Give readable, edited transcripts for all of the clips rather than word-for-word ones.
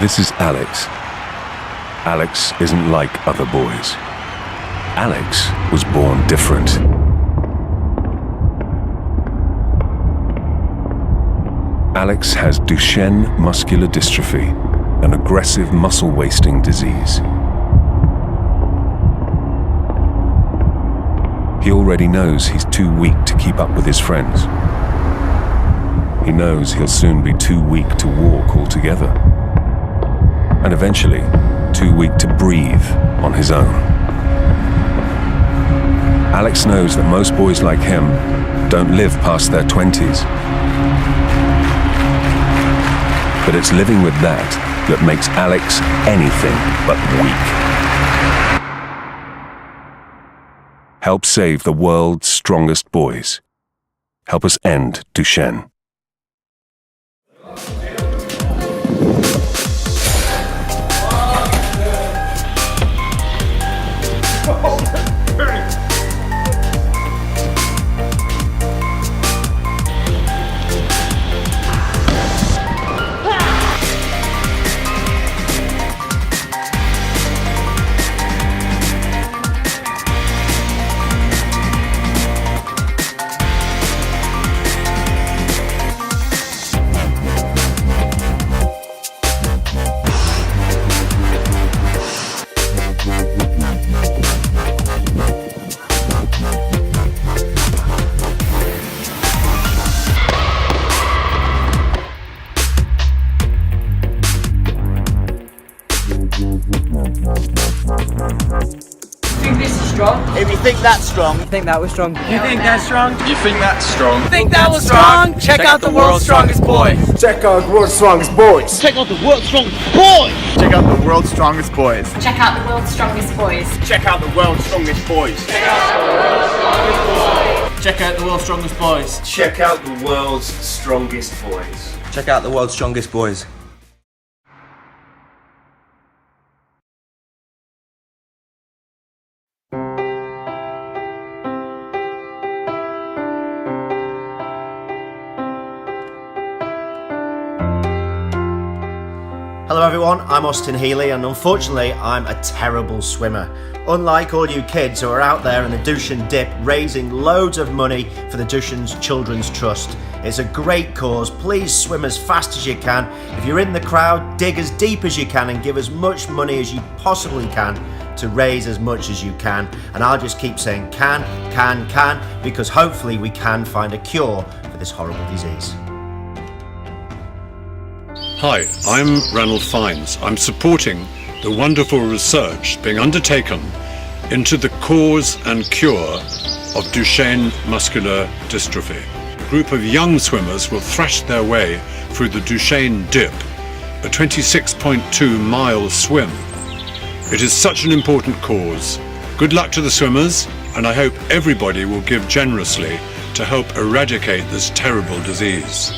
This is Alex. Alex isn't like other boys. Alex was born different. Alex has Duchenne muscular dystrophy, an aggressive muscle wasting disease. He already knows he's too weak to keep up with his friends. He knows he'll soon be too weak to walk altogether. And eventually, too weak to breathe on his own. Alex knows that most boys like him don't live past their 20s. But it's living with that makes Alex anything but weak. Help save the world's strongest boys. Help us end Duchenne. If you think that's strong, I think that was strong. You think that's strong? You think that's strong? Think that was strong? Check out the world's strongest boys. Check out the world's strongest boys. check out the world's strongest boys. Check out the world's strongest boys. Check out the world's strongest boys. Check out the world's strongest boys. Check out the world's strongest boys. Check out the world's strongest boys. Check out the world's strongest boys. Hello everyone, I'm Austin Healy and unfortunately I'm a terrible swimmer. Unlike all you kids who are out there in the Duchenne Dip raising loads of money for the Duchenne Children's Trust. It's a great cause, please swim as fast as you can. If you're in the crowd, dig as deep as you can and give as much money as you possibly can to raise as much as you can. And I'll just keep saying can, because hopefully we can find a cure for this horrible disease. Hi, I'm Ranulph Fiennes. I'm supporting the wonderful research being undertaken into the cause and cure of Duchenne muscular dystrophy. A group of young swimmers will thrash their way through the Duchenne Dip, a 26.2-mile swim. It is such an important cause. Good luck to the swimmers, and I hope everybody will give generously to help eradicate this terrible disease.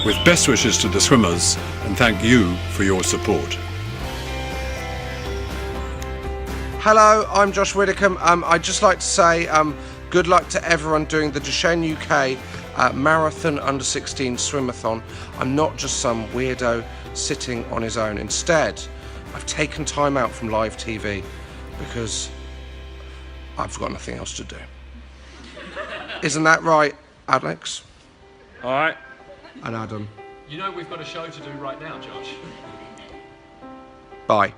With best wishes to the swimmers, and thank you for your support. Hello, I'm Josh Widdicombe. I'd just like to say good luck to everyone doing the Duchenne UK Marathon Under-16 Swimathon. I'm not just some weirdo sitting on his own. Instead, I've taken time out from live TV because I've got nothing else to do. Isn't that right, Alex? All right. And Adam? You know we've got a show to do right now, Josh. Bye.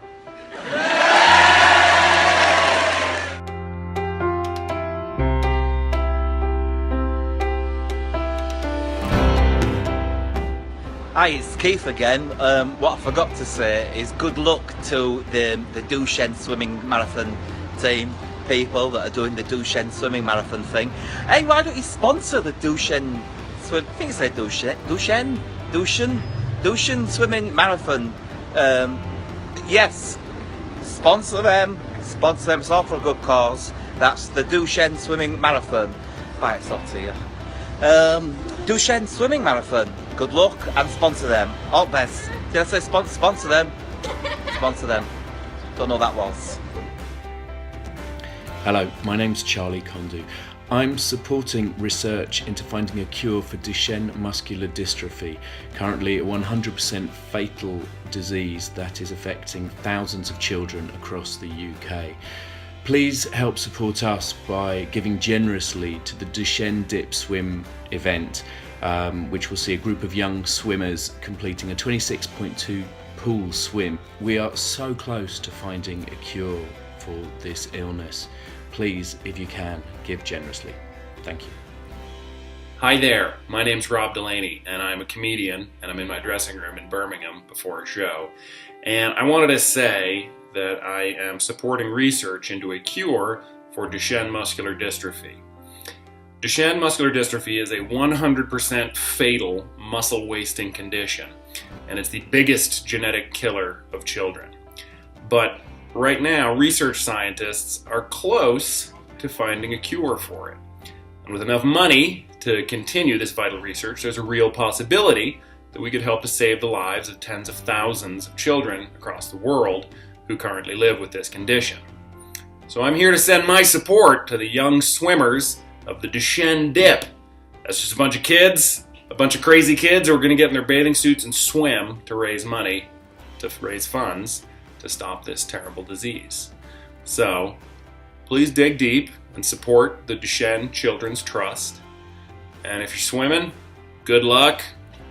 Hi, it's Keith again. What I forgot to say is good luck to the Duchenne swimming marathon team, people that are doing the Duchenne swimming marathon thing. Hey, why don't you sponsor the Duchenne swim? I think it's a Duchenne swimming marathon. Yes, sponsor them. It's all for a good cause. That's the Duchenne swimming marathon. Right, it's up to you. Duchenne swimming marathon. Good luck and sponsor them. All best. Did I say sponsor them? Sponsor them. Don't know what that was. Hello, my name's Charlie Condu. I'm supporting research into finding a cure for Duchenne muscular dystrophy, currently a 100% fatal disease that is affecting thousands of children across the UK. Please help support us by giving generously to the Duchenne Dip swim event, which will see a group of young swimmers completing a 26.2 pool swim. We are so close to finding a cure for this illness. Please, if you can, give generously. Thank you. Hi there, my name's Rob Delaney, and I'm a comedian, and I'm in my dressing room in Birmingham before a show. And I wanted to say that I am supporting research into a cure for Duchenne muscular dystrophy. Duchenne muscular dystrophy is a 100% fatal muscle wasting condition, and it's the biggest genetic killer of children. But right now, research scientists are close to finding a cure for it. And with enough money to continue this vital research, there's a real possibility that we could help to save the lives of tens of thousands of children across the world who currently live with this condition. So I'm here to send my support to the young swimmers of the Duchenne Dip. That's just a bunch of kids, a bunch of crazy kids who are going to get in their bathing suits and swim to raise money, to raise funds to stop this terrible disease. So please dig deep and support the Duchenne Children's Trust. And if you're swimming, good luck.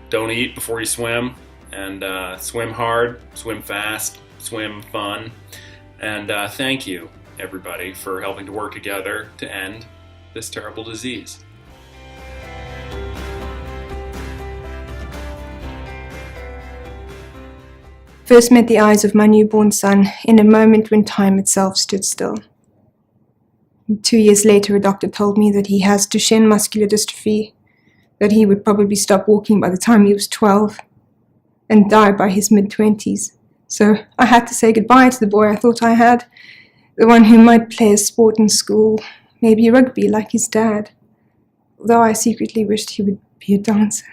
Don't eat before you swim, and swim hard, swim fast, swim fun. And thank you, everybody, for helping to work together to end this terrible disease. First met the eyes of my newborn son in a moment when time itself stood still. 2 years later, a doctor told me that he has Duchenne muscular dystrophy, that he would probably stop walking by the time he was 12 and die by his mid-20s. So I had to say goodbye to the boy I thought I had, the one who might play a sport in school, maybe rugby like his dad, although I secretly wished he would be a dancer.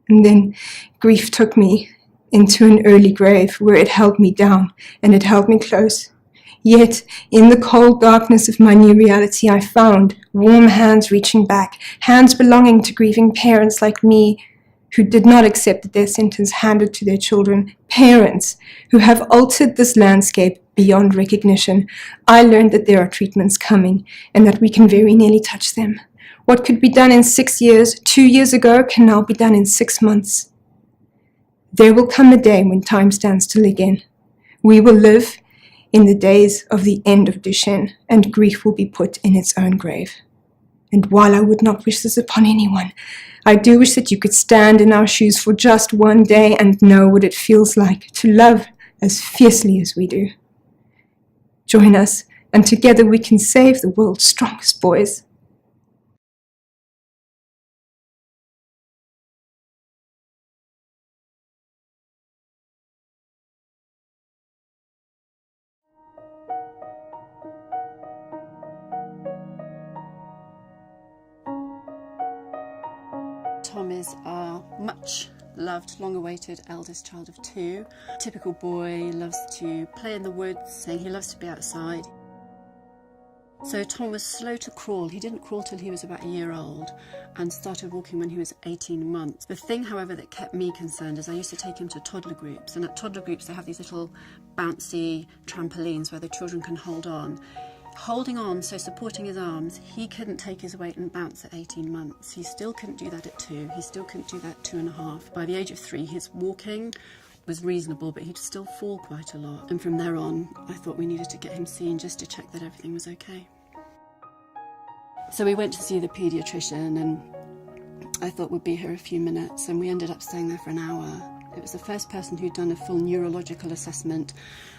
And then grief took me into an early grave where it held me down and it held me close. Yet, in the cold darkness of my new reality, I found warm hands reaching back, hands belonging to grieving parents like me who did not accept the death sentence handed to their children, parents who have altered this landscape beyond recognition. I learned that there are treatments coming and that we can very nearly touch them. What could be done in 6 years, 2 years ago, can now be done in 6 months. There will come a day when time stands still again. We will live in the days of the end of Duchenne, and grief will be put in its own grave. And while I would not wish this upon anyone, I do wish that you could stand in our shoes for just one day and know what it feels like to love as fiercely as we do. Join us, and together we can save the world's strongest boys. Tom is our much loved, long-awaited eldest child of 2. Typical boy, loves to play in the woods, saying he loves to be outside. So Tom was slow to crawl. He didn't crawl till he was about a year old and started walking when he was 18 months. The thing, however, that kept me concerned is I used to take him to toddler groups, and at toddler groups they have these little bouncy trampolines where the children can hold on. Holding on, so supporting his arms, he couldn't take his weight and bounce at 18 months. He still couldn't do that at 2. He still couldn't do that at 2.5. By the age of 3, his walking was reasonable, but he'd still fall quite a lot. And from there on, I thought we needed to get him seen just to check that everything was okay. So we went to see the paediatrician, and I thought we'd be here a few minutes, and we ended up staying there for an hour. It was the first person who'd done a full neurological assessment,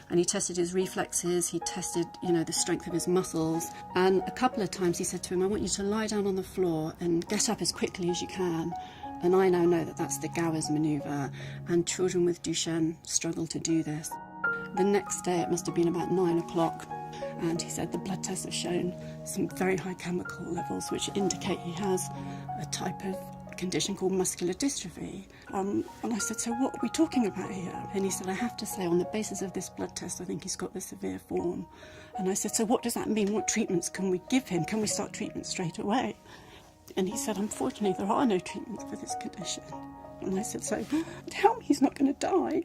and he tested his reflexes, he tested, the strength of his muscles, and a couple of times he said to him, I want you to lie down on the floor and get up as quickly as you can. And I now know that that's the Gowers manoeuvre, and children with Duchenne struggle to do this. The next day, it must have been about 9 o'clock, and he said the blood tests have shown some very high chemical levels which indicate he has a type of condition called muscular dystrophy. And I said, so what are we talking about here? And he said, I have to say, on the basis of this blood test, I think he's got the severe form. And I said, so what does that mean? What treatments can we give him? Can we start treatment straight away? And he said, unfortunately, there are no treatments for this condition. And I said, so tell me he's not going to die.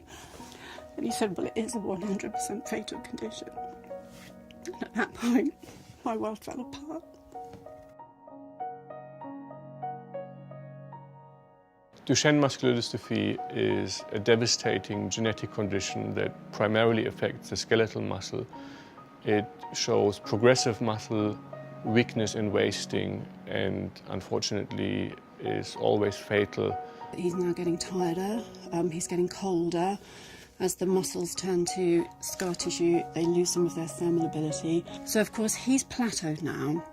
And he said, well, it is a 100% fatal condition. And at that point, my world fell apart. Duchenne muscular dystrophy is a devastating genetic condition that primarily affects the skeletal muscle. It shows progressive muscle weakness and wasting, and unfortunately is always fatal. He's now getting tireder, he's getting colder. As the muscles turn to scar tissue, they lose some of their thermal ability. So of course he's plateaued now,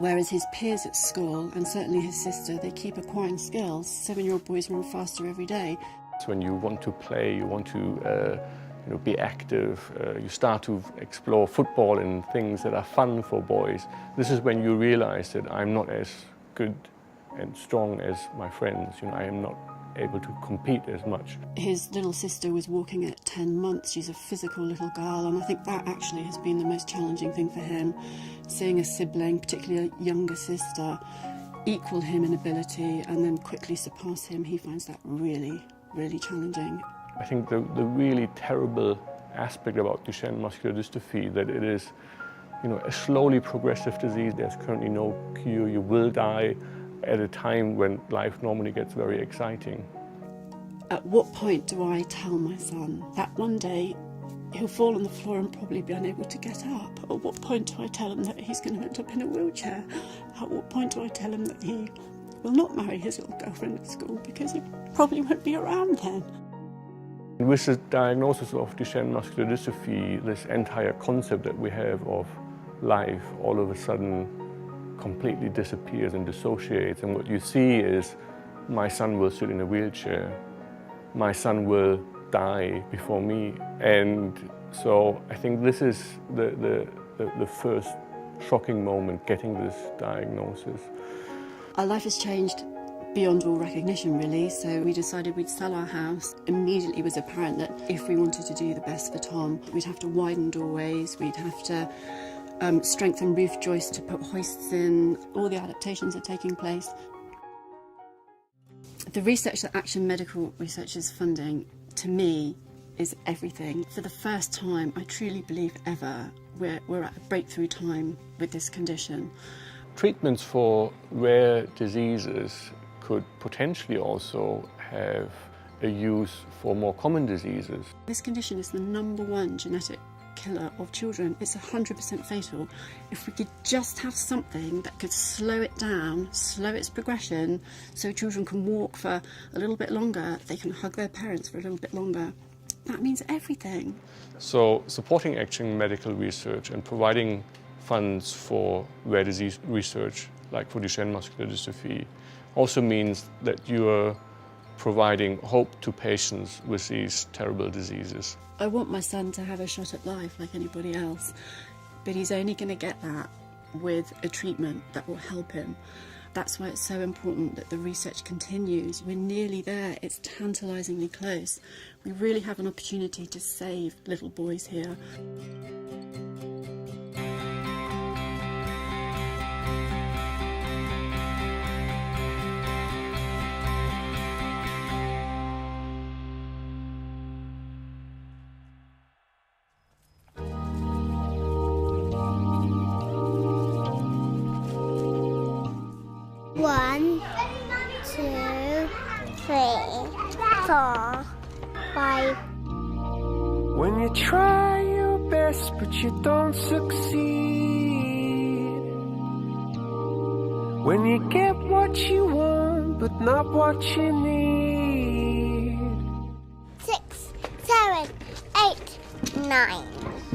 whereas his peers at school, and certainly his sister, they keep acquiring skills. 7-year-old boys run faster every day. It's when you want to play, you want to be active, you start to explore football and things that are fun for boys. This is when you realize that I'm not as good and strong as my friends. I am not able to compete as much. His little sister was walking at 10 months. She's a physical little girl, and I think that actually has been the most challenging thing for him. Seeing a sibling, particularly a younger sister, equal him in ability and then quickly surpass him, he finds that really, really challenging. I think the really terrible aspect about Duchenne muscular dystrophy that it is, a slowly progressive disease. There's currently no cure. You will die at a time when life normally gets very exciting. At what point do I tell my son that one day he'll fall on the floor and probably be unable to get up? At what point do I tell him that he's going to end up in a wheelchair? At what point do I tell him that he will not marry his little girlfriend at school because he probably won't be around then? With the diagnosis of Duchenne muscular dystrophy, this entire concept that we have of life all of a sudden completely disappears and dissociates, and what you see is my son will sit in a wheelchair, my son will die before me, and so I think this is the first shocking moment, getting this diagnosis. Our life has changed beyond all recognition, really, so we decided we'd sell our house. Immediately it was apparent that if we wanted to do the best for Tom, we'd have to widen doorways, we'd have to strengthen roof joists to put hoists in. All the adaptations are taking place. The research that Action Medical Research is funding, to me, is everything. For the first time, I truly believe ever, we're at a breakthrough time with this condition. Treatments for rare diseases could potentially also have a use for more common diseases. This condition is the #1 genetic killer of children. It's 100% fatal. If we could just have something that could slow it down, slow its progression, so children can walk for a little bit longer, they can hug their parents for a little bit longer, that means everything. So supporting Action Medical Research and providing funds for rare disease research, like for Duchenne muscular dystrophy, also means that you are providing hope to patients with these terrible diseases. I want my son to have a shot at life like anybody else, but he's only going to get that with a treatment that will help him. That's why it's so important that the research continues. We're nearly there. It's tantalisingly close. We really have an opportunity to save little boys here. One, 2, 3, 4, 5. When you try your best but you don't succeed, when you get what you want but not what you need. 6, 7, 8, 9,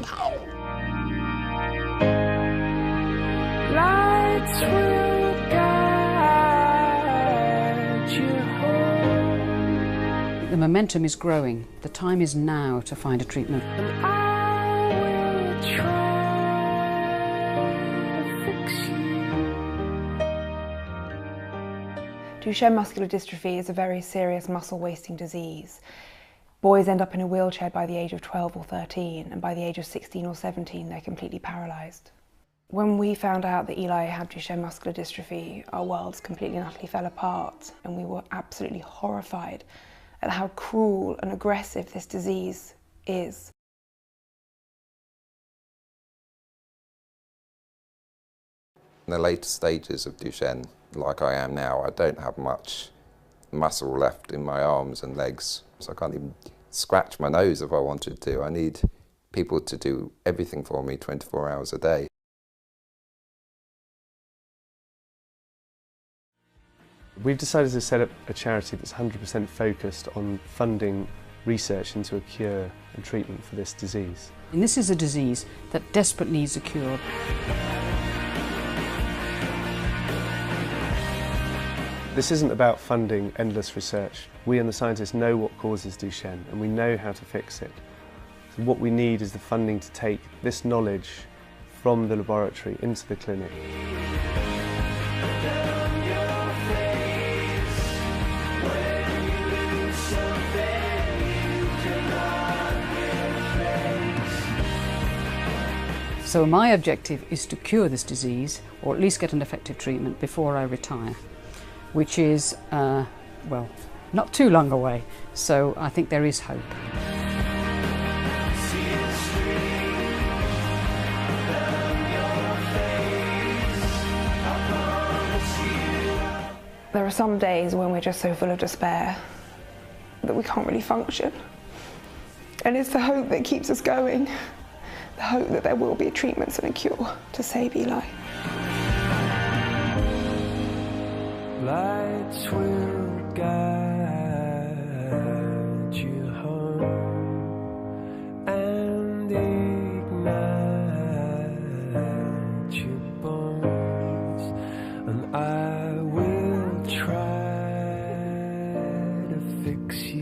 10. Lights will guide you home. The momentum is growing. The time is now to find a treatment. And I will try to fix you. Duchenne muscular dystrophy is a very serious muscle wasting disease. Boys end up in a wheelchair by the age of 12 or 13, and by the age of 16 or 17 they're completely paralysed. When we found out that Eli had Duchenne muscular dystrophy, our worlds completely and utterly fell apart, and we were absolutely horrified at how cruel and aggressive this disease is. In the later stages of Duchenne, like I am now, I don't have much muscle left in my arms and legs, so I can't even scratch my nose if I wanted to. I need people to do everything for me 24 hours a day. We've decided to set up a charity that's 100% focused on funding research into a cure and treatment for this disease. And this is a disease that desperately needs a cure. This isn't about funding endless research. We and the scientists know what causes Duchenne and we know how to fix it. So what we need is the funding to take this knowledge from the laboratory into the clinic. So my objective is to cure this disease, or at least get an effective treatment before I retire, which is, well, not too long away, so I think there is hope. There are some days when we're just so full of despair that we can't really function. And it's the hope that keeps us going. The hope that there will be treatments and a cure to save Eli. Lights will guide you home and ignite your bones, and I will try to fix you.